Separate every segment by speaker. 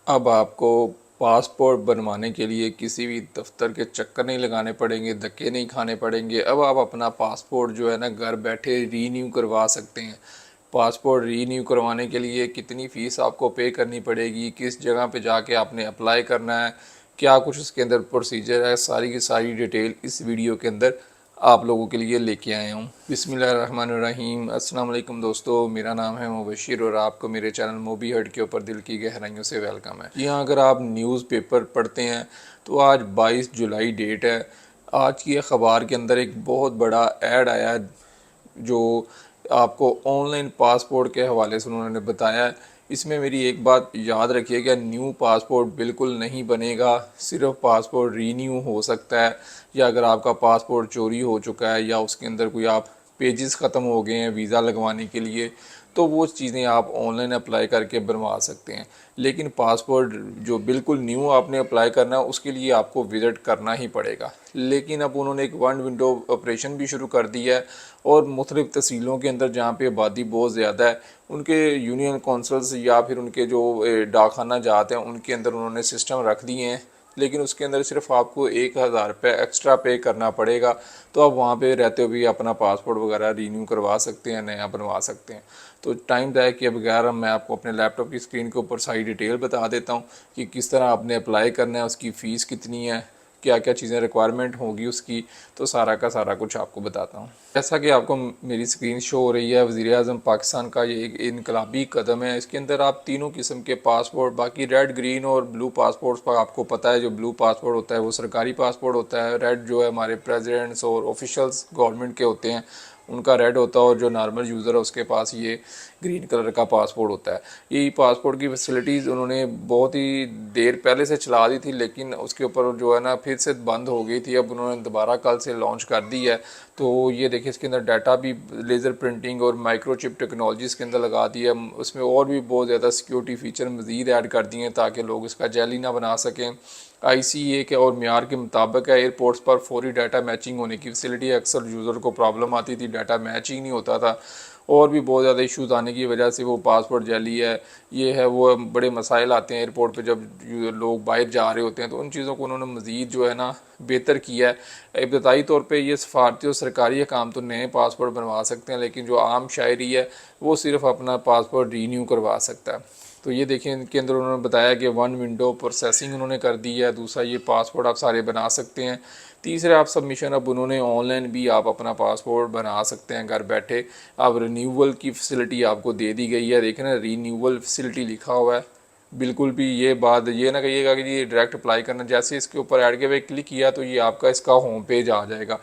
Speaker 1: अब आपको पासपोर्ट बनवाने के लिए किसी भी दफ्तर के चक्कर नहीं लगाने पड़ेंगे, धक्के नहीं खाने पड़ेंगे। अब आप अपना पासपोर्ट जो है ना घर बैठे रीन्यू करवा सकते हैं। पासपोर्ट रीन्यू करवाने के लिए कितनी फ़ीस आपको पे करनी पड़ेगी, किस जगह पे जाके आपने अप्लाई करना है, क्या कुछ उसके अंदर प्रोसीजर है, सारी की सारी डिटेल इस वीडियो के अंदर आप लोगों के लिए लेके आया हूँ। बिस्मिल्लाहिर्रहमानिर्रहीम। अस्सलाम वालेकुम दोस्तों, मेरा नाम है मुबशिर और आपको मेरे चैनल मूवी हट के ऊपर दिल की गहराइयों से वेलकम है। जी हाँ, अगर आप न्यूज़पेपर पढ़ते हैं तो आज 22 जुलाई डेट है। आज की अखबार के अंदर एक बहुत बड़ा ऐड आया है जो आपको ऑनलाइन पासपोर्ट के हवाले से उन्होंने बताया है। इसमें मेरी एक बात याद रखिएगा, न्यू पासपोर्ट बिल्कुल नहीं बनेगा, सिर्फ पासपोर्ट रीन्यू हो सकता है। या अगर आपका पासपोर्ट चोरी हो चुका है या उसके अंदर कोई आप पेजेस ख़त्म हो गए हैं वीज़ा लगवाने के लिए, तो वो चीज़ें आप ऑनलाइन अप्लाई करके बनवा सकते हैं। लेकिन पासपोर्ट जो बिल्कुल न्यू आपने अप्लाई करना है उसके लिए आपको विज़िट करना ही पड़ेगा। लेकिन अब उन्होंने एक वन विंडो ऑपरेशन भी शुरू कर दिया है और मुख्तलिफ़ तहसीलों के अंदर जहाँ पे आबादी बहुत ज़्यादा है उनके यूनियन कौंसल्स या फिर उनके जो डाकखाना जाते हैं उनके अंदर उन्होंने सिस्टम रख दिए हैं। लेकिन उसके अंदर सिर्फ आपको 1,000 रुपये एक्स्ट्रा पे करना पड़ेगा, तो आप वहाँ पे रहते हुए अपना पासपोर्ट वगैरह रीन्यू करवा सकते हैं, नया बनवा सकते हैं। तो टाइम ज़ाया किए बगैर मैं आपको अपने लैपटॉप की स्क्रीन के ऊपर सारी डिटेल बता देता हूँ कि किस तरह आपने अप्लाई करना है, उसकी फ़ीस कितनी है, क्या क्या चीज़ें रिक्वायरमेंट होगी उसकी, तो सारा का सारा कुछ आपको बताता हूँ। जैसा कि आपको मेरी स्क्रीन शो हो रही है, वज़ीर-ए-आज़म पाकिस्तान का ये एक इनकलाबी कदम है। इसके अंदर आप तीनों किस्म के पासपोर्ट, बाकी रेड, ग्रीन और ब्लू पासपोर्ट्स पर आपको पता है जो ब्लू पासपोर्ट होता है वो सरकारी पासपोर्ट होता है, रेड जो है हमारे प्रेसिडेंट्स और ऑफिशल्स गवर्नमेंट के होते हैं उनका रेड होता है, और जो नॉर्मल यूज़र है उसके पास ये ग्रीन कलर का पासपोर्ट होता है। यही पासपोर्ट की फैसिलिटीज़ उन्होंने बहुत ही देर पहले से चला दी थी, लेकिन उसके ऊपर जो है ना फिर से बंद हो गई थी। अब उन्होंने दोबारा कल से लॉन्च कर दी है। तो ये देखिए इसके अंदर डाटा भी लेज़र प्रिंटिंग और माइक्रोचिप टेक्नोलॉजी इसके अंदर लगा दी है। उसमें और भी बहुत ज़्यादा सिक्योरिटी फ़ीचर मज़ीद ऐड कर दिए हैं ताकि लोग इसका जाली ना बना सकें। ICA के और म्यार के मुताबिक है, एयरपोर्ट्स पर फौरी डाटा मैचिंग होने की फैसिलिटी है। अक्सर यूज़र को प्रॉब्लम आती थी, डाटा मैच ही नहीं होता था और भी बहुत ज़्यादा इश्यूज़ आने की वजह से वो पासपोर्ट जाली है, ये है वो, बड़े मसाइल आते हैं एयरपोर्ट पे जब लोग बाहर जा रहे होते हैं। तो उन चीज़ों को उन्होंने मज़ीद जो है ना बेहतर किया है। इब्तदाई तौर पे ये सफारती और सरकारी काम तो नए पासपोर्ट बनवा सकते हैं, लेकिन जो आम शायरी है वो सिर्फ अपना पासपोर्ट रीन्यू करवा सकता है। तो ये देखिए इनके अंदर उन्होंने बताया कि वन विंडो प्रोसेसिंग उन्होंने कर दी है। दूसरा, ये पासपोर्ट आप सारे बना सकते हैं। तीसरा, आप सबमिशन, अब उन्होंने ऑनलाइन भी आप अपना पासपोर्ट बना सकते हैं घर बैठे। अब रिन्यूअल की फैसिलिटी आपको दे दी गई है। देखें ना, रिन्यूअल फैसिलिटी लिखा हुआ है। बिल्कुल भी ये बात ये ना कहिएगा कि ये डायरेक्ट अप्लाई करना, जैसे इसके ऊपर ऐड के पे क्लिक किया तो ये आपका इसका होम पेज आ जाएगा।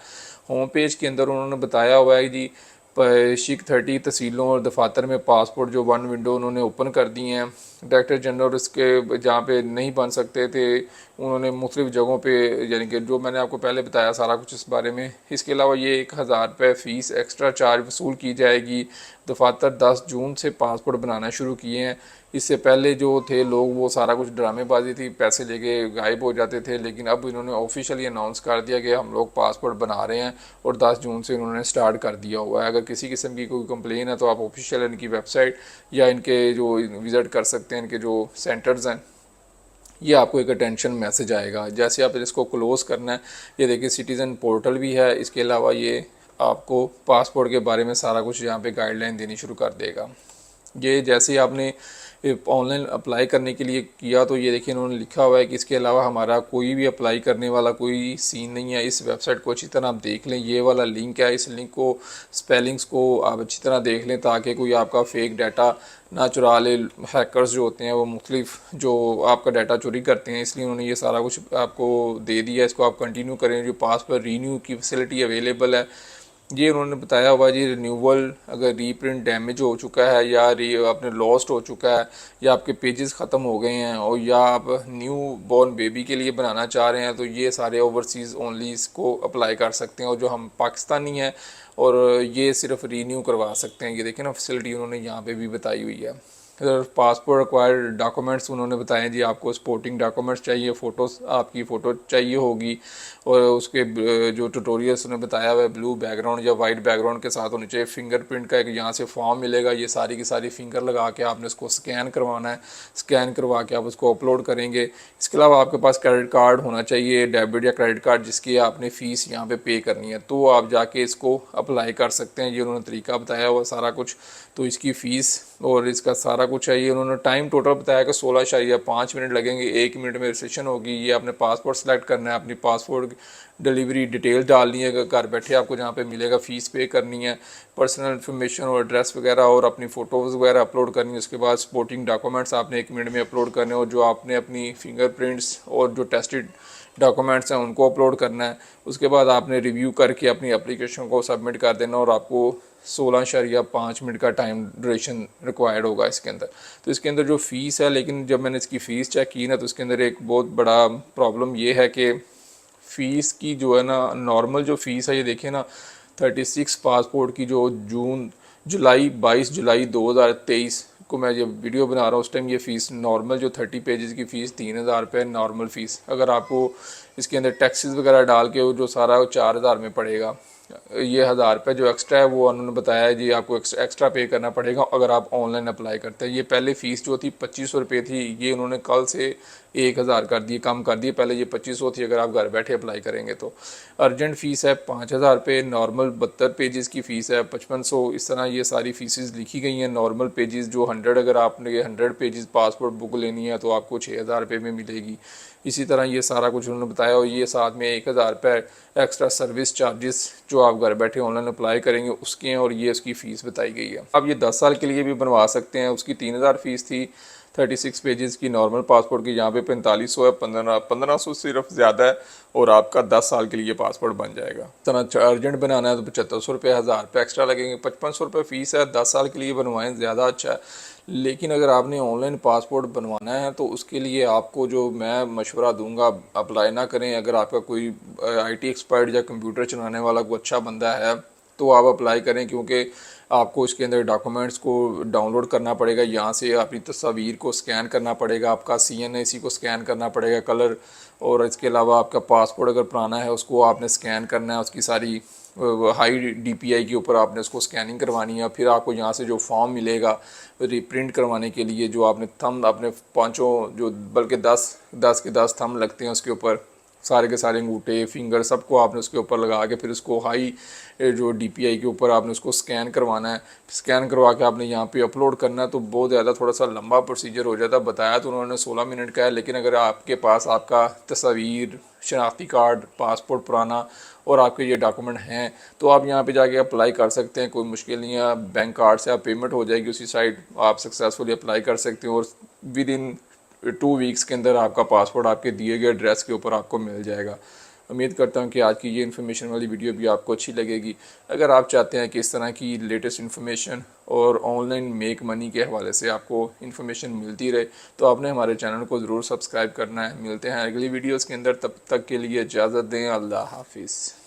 Speaker 1: होम पेज के अंदर उन्होंने बताया हुआ है जी, शिक 30 तहसीलों और दफातर में पासपोर्ट जो वन विंडो उन्होंने ओपन कर दिए हैं। डायरेक्टर जनरल इसके जहाँ पे नहीं बन सकते थे उन्होंने मुख्तलिफ़ जगहों पे, यानी कि जो मैंने आपको पहले बताया सारा कुछ इस बारे में। इसके अलावा ये 1,000 रुपये फ़ीस एक्स्ट्रा चार्ज वसूल की जाएगी। दफातर 10 जून से पासपोर्ट बनाना शुरू किए हैं। इससे पहले जो थे लोग वो सारा कुछ ड्रामेबाजी थी, पैसे लेके गायब हो जाते थे, लेकिन अब इन्होंने ऑफिशियली अनाउंस कर दिया कि हम लोग पासपोर्ट बना रहे हैं और 10 जून से इन्होंने स्टार्ट कर दिया हुआ है। अगर किसी किस्म की कोई कंप्लेन है तो आप ऑफिशियल इनकी वेबसाइट या इनके जो विज़िट कर सकते हैं, इनके जो सेंटर्स हैं, ये आपको एक अटेंशन मैसेज आएगा। जैसे आप इसको क्लोज़ करना है, ये देखिए सिटीज़न पोर्टल भी है। इसके अलावा ये आपको पासपोर्ट के बारे में सारा कुछ यहाँ पे गाइडलाइन देनी शुरू कर देगा। ये जैसे ही आपने ऑनलाइन अप्लाई करने के लिए किया तो ये देखिए इन्होंने लिखा हुआ है कि इसके अलावा हमारा कोई भी अप्लाई करने वाला कोई सीन नहीं है। इस वेबसाइट को अच्छी तरह आप देख लें, ये वाला लिंक है, इस लिंक को स्पेलिंग्स को आप अच्छी तरह देख लें ताकि कोई आपका फेक डाटा ना चुरा ले। हैकर्स जो होते हैं वो मुख्तलिफ जो आपका डाटा चोरी करते हैं, इसलिए उन्होंने ये सारा कुछ आपको दे दिया। इसको आप कंटिन्यू करें। जो पासपोर्ट रीन्यू की फैसिलिटी अवेलेबल है ये उन्होंने बताया हुआ जी। रिन्यूअल अगर रीप्रिंट डैमेज हो चुका है या आपने लॉस्ट हो चुका है या आपके पेजेस ख़त्म हो गए हैं और या आप न्यू बॉर्न बेबी के लिए बनाना चाह रहे हैं, तो ये सारे ओवरसीज़ ओनली इसको अप्लाई कर सकते हैं। और जो हम पाकिस्तानी हैं और ये सिर्फ रीन्यू करवा सकते हैं। ये देखें ना फैसिलिटी उन्होंने यहाँ पे भी बताई हुई है। पासपोर्ट रिक्वायर्ड डॉक्यूमेंट्स उन्होंने बताए जी, आपको स्पोर्टिंग डॉक्यूमेंट्स चाहिए, फ़ोटोज़ आपकी फ़ोटो चाहिए होगी, और उसके जो ट्यूटोरियल्स उन्होंने बताया हुआ है ब्लू बैकग्राउंड या वाइट बैकग्राउंड के साथ होनी चाहिए। फिंगरप्रिंट का एक यहाँ से फॉर्म मिलेगा, ये सारी की सारी फिंगर लगा के आपने उसको स्कैन करवाना है, स्कैन करवा के आप उसको अपलोड करेंगे। इसके अलावा आपके पास क्रेडिट कार्ड होना चाहिए, डेबिट या क्रेडिट कार्ड, जिसकी आपने फ़ीस यहाँ पे करनी है, तो आप जाके इसको अप्लाई कर सकते हैं। ये उन्होंने तरीका बताया हुआ सारा कुछ, तो इसकी फ़ीस और इसका सारा कुछ है। ये उन्होंने टाइम टोटल बताया कि 16.5 मिनट लगेंगे, 1 मिनट में रजिस्ट्रेशन होगी। ये आपने पासपोर्ट सेलेक्ट करना है, अपनी पासपोर्ट डिलीवरी डिटेल डालनी है, घर बैठे आपको जहाँ पे मिलेगा, फ़ीस पे करनी है, पर्सनल इन्फॉर्मेशन और एड्रेस वगैरह और अपनी फ़ोटोज़ वगैरह अपलोड करनी है। उसके बाद सपोर्टिंग डॉक्यूमेंट्स आपने 1 मिनट में अपलोड करने, और जो आपने अपनी फिंगरप्रिंट्स और जो टेस्टेड डॉक्यूमेंट्स हैं उनको अपलोड करना है। उसके बाद आपने रिव्यू करके अपनी एप्लीकेशन को सबमिट कर देना, और आपको 16.5 मिनट का टाइम ड्यूरेशन रिक्वायर्ड होगा इसके अंदर। तो इसके अंदर जो फ़ीस है, लेकिन जब मैंने इसकी फ़ीस चेक की ना, तो इसके अंदर एक बहुत बड़ा प्रॉब्लम ये है कि फ़ीस की जो है ना, नॉर्मल जो फ़ीस है, ये देखिए ना, 36 पासपोर्ट की जो जुलाई 22 जुलाई 2023 को मैं जब वीडियो बना रहा हूँ, उस टाइम ये फ़ीस नॉर्मल जो 30 पेजेस की फ़ीस 3,000 रुपये नॉर्मल फ़ीस। अगर आपको इसके अंदर टैक्सेस वगैरह डाल के जो सारा वो 4,000 में पड़ेगा। ये 1,000 रुपये जो एक्स्ट्रा है वो उन्होंने बताया है जी, आपको एक्स्ट्रा पे करना पड़ेगा अगर आप ऑनलाइन अप्लाई करते हैं। ये पहले फ़ीस जो थी 2500 रुपये थी, ये उन्होंने कल से 1,000 कर दिए, कम कर दिए। पहले ये 2500 थी अगर आप घर बैठे अप्लाई करेंगे तो। अर्जेंट फ़ीस है 5,000 रुपये, नॉर्मल 72 पेजेस की फ़ीस है 5500। इस तरह ये सारी फ़ीसेस लिखी गई हैं। नॉर्मल पेजेस जो 100, अगर आपने 100 पेजेस पासपोर्ट बुक लेनी है तो आपको 6,000 रुपये में मिलेगी। इसी तरह ये सारा कुछ उन्होंने बताया, और ये साथ में 1,000 रुपये एक्स्ट्रा सर्विस चार्जेस जो आप घर बैठे ऑनलाइन अप्लाई करेंगे उसके हैं, और ये उसकी फ़ीस बताई गई है। आप ये 10 साल के लिए भी बनवा सकते हैं। उसकी 3,000 फ़ीस थी 36 पेजेस की नॉर्मल पासपोर्ट की, यहाँ पे 4500 है, 1500 सिर्फ ज़्यादा है, और आपका 10 साल के लिए पासपोर्ट बन जाएगा। तरह अर्जेंट बनाना है तो 7500 रुपये, 1,000 रुपये एक्स्ट्रा लगेंगे, 5500 रुपये फ़ीस है। 10 साल के लिए बनवाएं, ज़्यादा अच्छा है। लेकिन अगर आपने ऑनलाइन पासपोर्ट बनवाना है तो उसके लिए आपको जो मैं मशवरा दूंगा, अप्लाई ना करें। अगर आपका कोई IT एक्सपर्ट या कंप्यूटर चलाने वाला कोई अच्छा बंदा है तो आप अप्लाई करें, क्योंकि आपको इसके अंदर डॉक्यूमेंट्स को डाउनलोड करना पड़ेगा, यहाँ से अपनी तस्वीर को स्कैन करना पड़ेगा, आपका CNAC को स्कैन करना पड़ेगा कलर, और इसके अलावा आपका पासपोर्ट अगर पुराना है उसको आपने स्कैन करना है, उसकी सारी हाई DPI के ऊपर आपने उसको स्कैनिंग करवानी है। फिर आपको यहाँ से जो फॉर्म मिलेगा रिप्रिंट करवाने के लिए, जो आपने थंब अपने पाँचों जो बल्कि 10 के 10 थंब लगते हैं उसके ऊपर, सारे के सारे अंगूठे फिंगर सबको आपने उसके ऊपर लगा के फिर उसको हाई जो DPI के ऊपर आपने उसको स्कैन करवाना है। स्कैन करवा के आपने यहाँ पे अपलोड करना है। तो बहुत ज़्यादा थोड़ा सा लंबा प्रोसीजर हो जाता है। बताया तो उन्होंने 16 मिनट का है, लेकिन अगर आपके पास आपका तस्वीर, शनाख्ती कार्ड, पासपोर्ट पुराना और आपके ये डॉक्यूमेंट हैं तो आप यहाँ पे जाके अप्लाई कर सकते हैं। कोई मुश्किल नहीं है, बैंक कार्ड से आप पेमेंट हो जाएगी उसी साइड, आप सक्सेसफुली अप्लाई कर सकते हैं, और विद इन 2 वीक्स के अंदर आपका पासपोर्ट आपके दिए गए एड्रेस के ऊपर आपको मिल जाएगा। उम्मीद करता हूँ कि आज की ये इन्फॉर्मेशन वाली वीडियो भी आपको अच्छी लगेगी। अगर आप चाहते हैं कि इस तरह की लेटेस्ट इन्फॉर्मेशन और ऑनलाइन मेक मनी के हवाले से आपको इन्फॉर्मेशन मिलती रहे तो आपने हमारे चैनल को ज़रूर सब्सक्राइब करना है। मिलते हैं अगली वीडियोज़ के अंदर, तब तक के लिए इजाज़त दें। अल्लाह हाफिज़।